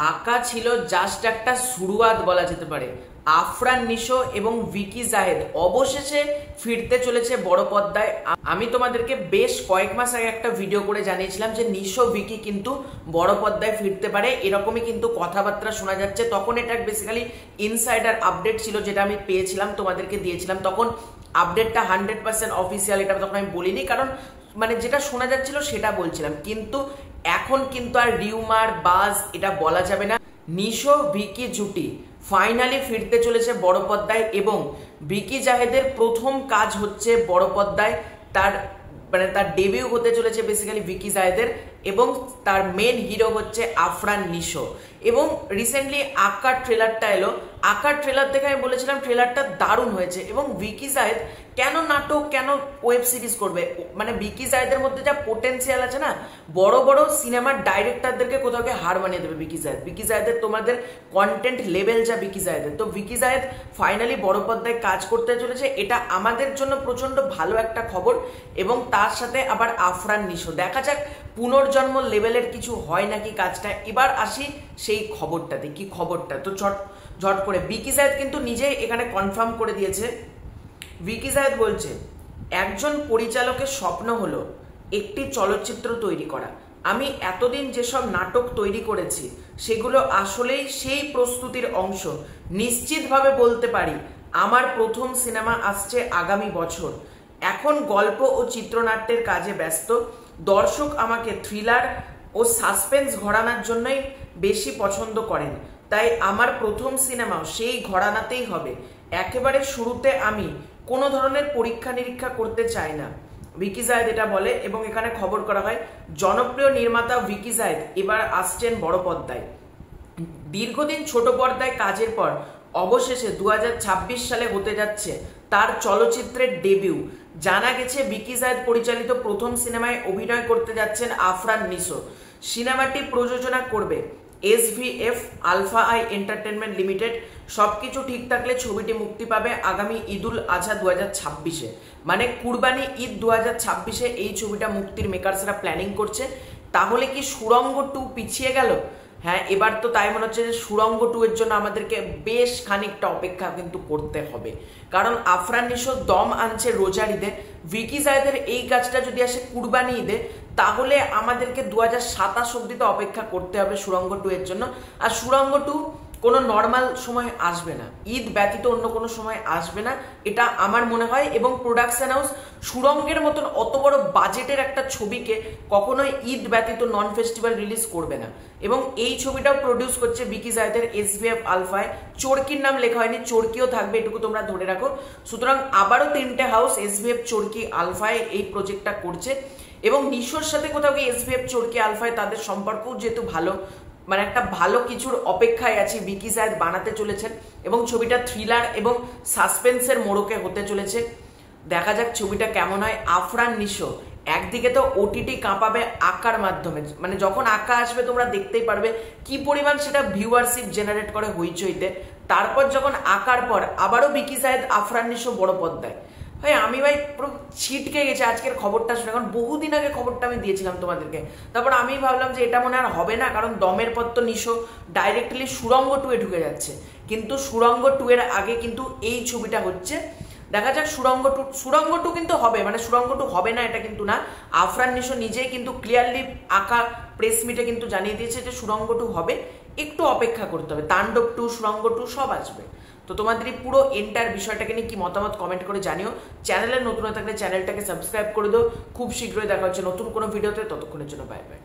আঁকা ছিল জাস্ট একটা শুরুয়াত বলা যেতে পারে। আফরান নিশো এবং ভিকি জাহেদ অবশেষে ফিরতে চলেছে বড় পর্দায়। আমি তোমাদেরকে বেশ কয়েক মাস আগে একটা ভিডিও করে জানিয়েছিলাম যে নিশো ভিকি কিন্তু বড় পর্দায় ফিরতে পারে, এরকমই কিন্তু কথাবার্তা শোনা যাচ্ছে। তখন এটা বেসিক্যালি ইনসাইডার আপডেট ছিল, যেটা আমি পেয়েছিলাম, তোমাদেরকে দিয়েছিলাম। তখন আপডেটটা 100% অফিসিয়াল এটা তখন আমি বলিনি, কারণ মানে যেটা শোনা যাচ্ছিল সেটা বলছিলাম। কিন্তু এখন কিন্তু আর রিউমার বাজ এটা বলা যাবে না। নিশো ভিকি জুটি ফাইনালি ফিরতে চলেছে বড় পর্দায় এবং ভিকি জাহেদের প্রথম কাজ হচ্ছে বড় পর্দায়। তার ডেবিউ হতে চলেছে বেসিক্যালি ভিকি জাহেদের, এবং তার মেন হিরো হচ্ছে আফরান নিশো। এবং রিসেন্টলি আকার ট্রেলারটা এলো, আকার ট্রেলার দেখে আমি বলেছিলাম ট্রেলারটা দারুণ হয়েছে। এবং ভিকি জাহেদ কেন নাটক, কেন ওয়েব সিরিজ করবে? মানে ভিকি জাহেদের মধ্যে যা পোটেন্সিয়াল আছে না, বড় বড় সিনেমার ডাইরেক্টরদেরকে কোথাও হার মানিয়ে দেবে ভিকি জাহেদ। ভিকি জাহেদের তোমাদের কন্টেন্ট লেভেল যা ভিকি জাহেদের, তো ভিকি জাহেদ ফাইনালি বড় পর্দায় কাজ করতে চলেছে, এটা আমাদের জন্য প্রচন্ড ভালো একটা খবর। এবং তার সাথে আবার আফরান নিশো, দেখা যাক পুনর্জন্ম লেভেলের কিছু হয় নাকি কাজটা। এবার আসি সেই খবরটাতে, কি খবরটা তো ঝট করে ভিকি জাহেদ কিন্তু নিজে এখানে কনফার্ম করে দিয়েছে। ভিকি জাহেদ বলছে, একজন পরিচালকের স্বপ্ন হলো একটি চলচ্চিত্র তৈরি করা। আমি এতদিন যেসব নাটক তৈরি করেছি সেগুলো আসলেই সেই প্রস্তুতির অংশ। নিশ্চিতভাবে বলতে পারি আমার প্রথম সিনেমা আসছে আগামী বছর। এখন গল্প ও চিত্রনাট্যের কাজে ব্যস্ত। দর্শক আমাকে থ্রিলার ও সাসপেন্স ঘরানার জন্যই বেশি পছন্দ করেন, তাই আমার প্রথম সিনেমাও সেই ঘরানাতেই হবে। একেবারে শুরুতে আমি কোনো ধরনের পরীক্ষা নিরীক্ষা করতে চাই না, ভিকি জাহেদ এটা বলে। এবং এখানে খবর করা হয় জনপ্রিয় নির্মাতা ভিকি জাহেদ এবার আসছেন বড় পর্দায়। দীর্ঘদিন ছোট পর্দায় কাজের পর অবশেষে 2026 সালে হতে যাচ্ছে তার চলচ্চিত্রের ডেবিউ। জানা গেছে ভিকি জাহেদ পরিচালিত প্রথম সিনেমায় অভিনয় করতে যাচ্ছেন আফরান নিশো। সিনেমাটি প্রযোজনা করবে SVF Alpha I Entertainment Limited. সবকিছু ঠিক থাকলে ছবিটি মুক্তি পাবে আগামী ঈদুল আজহা 2026-এ, মানে কুরবানি ঈদ 2026-এ এই ছবিটা মুক্তির মেকার্সরা প্ল্যানিং করছে। তাহলে কি সুড়ঙ্গ 2 পিছিয়ে গেল? হ্যাঁ, এবার তো তাই মনে হচ্ছে যে সুড়ঙ্গ 2 এর জন্য আমাদেরকে বেশ খানিকটা অপেক্ষা কিন্তু করতে হবে, কারণ আফরান নিশো দম আনছে রোজার ঈদে। ভিকি জাহেদের এই কাজটা যদি আসে কুরবানি ঈদে, তাহলে আমাদেরকে 2027 অব্দি তো অপেক্ষা করতে হবে সুড়ঙ্গ 2 এর জন্য। আর সুড়ঙ্গ 2 কোনো নর্মাল সময় আসবে না, ঈদ ব্যতীত অন্য কোনো সময় আসবে না, এটা আমার মনে হয়। এবং প্রোডাকশন হাউস সুড়ঙ্গের মতন অত বড় বাজেটের একটা ছবিকে কখনোই ঈদ ব্যতীত নন ফেস্টিভ্যাল রিলিজ করবে না। এবং এই ছবিটাও প্রডিউস করছে ভিকি জাহেদের SVF আলফায়। চরকির নাম লেখা হয়নি, চরকিও থাকবে, এটুকু তোমরা ধরে রাখো। সুতরাং আবারও 3টে হাউস SVF চরকি আলফায় এই প্রজেক্টটা করছে। এবং নিশোর সাথে কোথাও কি SVF চরকি আলফায় তাদের সম্পর্কও যেহেতু ভালো, মানে একটা ভালো কিছুর অপেক্ষায় আছি। ভিকি জাহেদ বানাতে চলেছেন এবং ছবিটা থ্রিলার এবং সাসপেন্সের মোড়কে হতে চলেছে। দেখা যাক ছবিটা কেমন হয়। আফরান নিশো একদিকে তো OTT কাঁপাবে আঁকার মাধ্যমে, মানে যখন আঁকা আসবে তোমরা দেখতেই পারবে কি পরিমাণ সেটা ভিউয়ারশিপ জেনারেট করে হইচইতে। তারপর যখন আঁকার পর আবারও ভিকি জাহেদ আফরান নিশো বড় পর্দায়, ভাই আমি ভাই পুরো ছিটকে গেছে আজকের খবরটা শুনে, কারণ বহুদিন আগে খবরটা আমি দিয়েছিলাম তোমাদেরকে। তারপর আমি ভাবলাম যে এটা মনে আর হবে না, কারণ দমের পর তো নিশো ডাইরেক্টলি সুড়ঙ্গ 2-এ ঢুকে যাচ্ছে। কিন্তু সুড়ঙ্গ 2 এর আগে কিন্তু এই ছবিটা হচ্ছে। দেখা যাক সুড়ঙ্গ 2 কিন্তু হবে, মানে সুড়ঙ্গ 2 হবে না এটা কিন্তু না। আফরান নিশো নিজেই কিন্তু ক্লিয়ারলি আঁকা প্রেস মিটে কিন্তু জানিয়ে দিয়েছে যে সুড়ঙ্গ 2 হবে, একটু অপেক্ষা করতে হবে। তাণ্ডব 2, সুড়ঙ্গ 2 সব আসবে। তো তোমাদের এই পুরো এন্টার বিষয়টাকে নিয়ে কি মতামত কমেন্ট করে জানিও। চ্যানেলে নতুন থাকলে চ্যানেলটাকে সাবস্ক্রাইব করে দিও। খুব শীঘ্রই দেখা হচ্ছে নতুন কোনো ভিডিওতে, ততক্ষণের জন্য বাই বাই।